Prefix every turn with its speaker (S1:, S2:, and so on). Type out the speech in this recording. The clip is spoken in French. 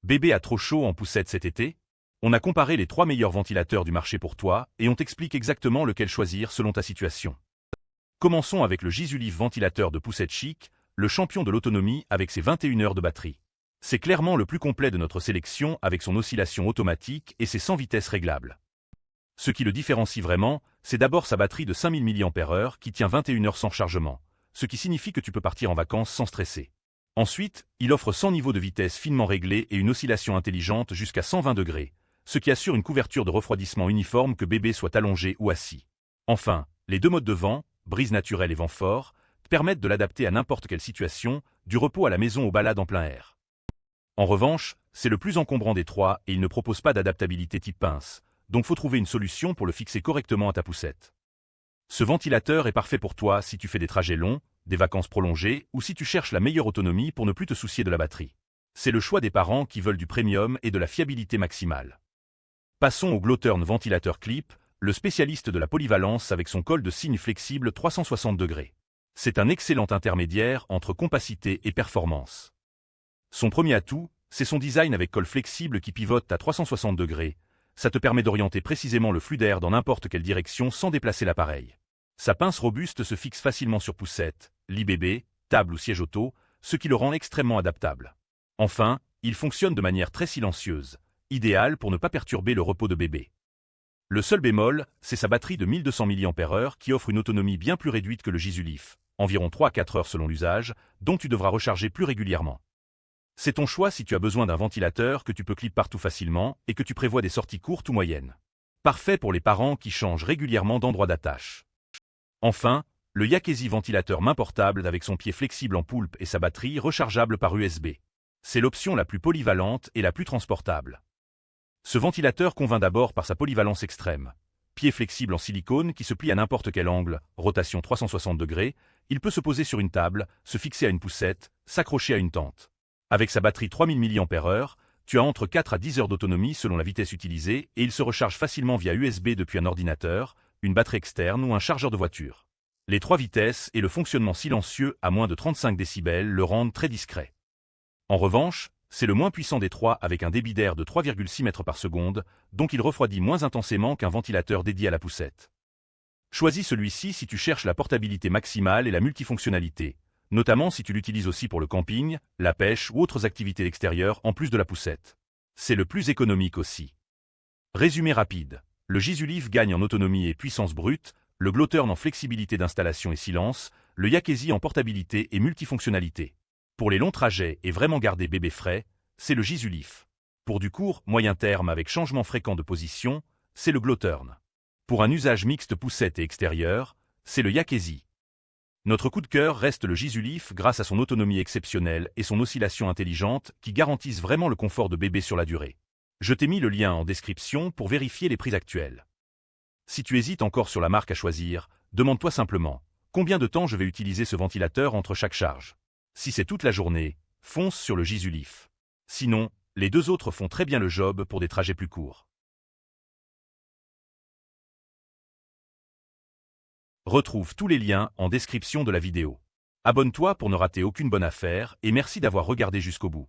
S1: Bébé a trop chaud en poussette cet été? On a comparé les 3 meilleurs ventilateurs du marché pour toi et on t'explique exactement lequel choisir selon ta situation. Commençons avec le Gisulif ventilateur de poussette chic, le champion de l'autonomie avec ses 21 heures de batterie. C'est clairement le plus complet de notre sélection avec son oscillation automatique et ses 100 vitesses réglables. Ce qui le différencie vraiment, c'est d'abord sa batterie de 5000 mAh qui tient 21 heures sans chargement, ce qui signifie que tu peux partir en vacances sans stresser. Ensuite, il offre 100 niveaux de vitesse finement réglés et une oscillation intelligente jusqu'à 120 degrés, ce qui assure une couverture de refroidissement uniforme que bébé soit allongé ou assis. Enfin, les deux modes de vent, brise naturelle et vent fort, permettent de l'adapter à n'importe quelle situation, du repos à la maison aux balades en plein air. En revanche, c'est le plus encombrant des trois et il ne propose pas d'adaptabilité type pince, donc faut trouver une solution pour le fixer correctement à ta poussette. Ce ventilateur est parfait pour toi si tu fais des trajets longs, des vacances prolongées ou si tu cherches la meilleure autonomie pour ne plus te soucier de la batterie. C'est le choix des parents qui veulent du premium et de la fiabilité maximale. Passons au Glowturn ventilateur clip, le spécialiste de la polyvalence avec son col de cygne flexible 360 degrés. C'est un excellent intermédiaire entre compacité et performance. Son premier atout, c'est son design avec col flexible qui pivote à 360 degrés. Ça te permet d'orienter précisément le flux d'air dans n'importe quelle direction sans déplacer l'appareil. Sa pince robuste se fixe facilement sur poussette, lit bébé, table ou siège auto, ce qui le rend extrêmement adaptable. Enfin, il fonctionne de manière très silencieuse, idéal pour ne pas perturber le repos de bébé. Le seul bémol, c'est sa batterie de 1200 mAh qui offre une autonomie bien plus réduite que le Gisulif, environ 3 à 4 heures selon l'usage, dont tu devras recharger plus régulièrement. C'est ton choix si tu as besoin d'un ventilateur que tu peux clip partout facilement et que tu prévois des sorties courtes ou moyennes. Parfait pour les parents qui changent régulièrement d'endroit d'attache. Enfin, le Yakezi ventilateur main portable avec son pied flexible en poulpe et sa batterie rechargeable par USB. C'est l'option la plus polyvalente et la plus transportable. Ce ventilateur convainc d'abord par sa polyvalence extrême. Pied flexible en silicone qui se plie à n'importe quel angle, rotation 360 degrés, il peut se poser sur une table, se fixer à une poussette, s'accrocher à une tente. Avec sa batterie 3000 mAh, tu as entre 4 à 10 heures d'autonomie selon la vitesse utilisée et il se recharge facilement via USB depuis un ordinateur, une batterie externe ou un chargeur de voiture. Les 3 vitesses et le fonctionnement silencieux à moins de 35 décibels le rendent très discret. En revanche, c'est le moins puissant des trois avec un débit d'air de 3,6 mètres par seconde, donc il refroidit moins intensément qu'un ventilateur dédié à la poussette. Choisis celui-ci si tu cherches la portabilité maximale et la multifonctionnalité, notamment si tu l'utilises aussi pour le camping, la pêche ou autres activités extérieures en plus de la poussette. C'est le plus économique aussi. Résumé rapide. Le Gisulif gagne en autonomie et puissance brute, le Glowturn en flexibilité d'installation et silence, le Yakezi en portabilité et multifonctionnalité. Pour les longs trajets et vraiment garder bébé frais, c'est le Gisulif. Pour du court, moyen terme avec changement fréquent de position, c'est le Glowturn. Pour un usage mixte poussette et extérieur, c'est le Yakezi. Notre coup de cœur reste le Gisulif grâce à son autonomie exceptionnelle et son oscillation intelligente qui garantissent vraiment le confort de bébé sur la durée. Je t'ai mis le lien en description pour vérifier les prix actuels. Si tu hésites encore sur la marque à choisir, demande-toi simplement combien de temps je vais utiliser ce ventilateur entre chaque charge. Si c'est toute la journée, fonce sur le Gisulif. Sinon, les deux autres font très bien le job pour des trajets plus courts. Retrouve tous les liens en description de la vidéo. Abonne-toi pour ne rater aucune bonne affaire et merci d'avoir regardé jusqu'au bout.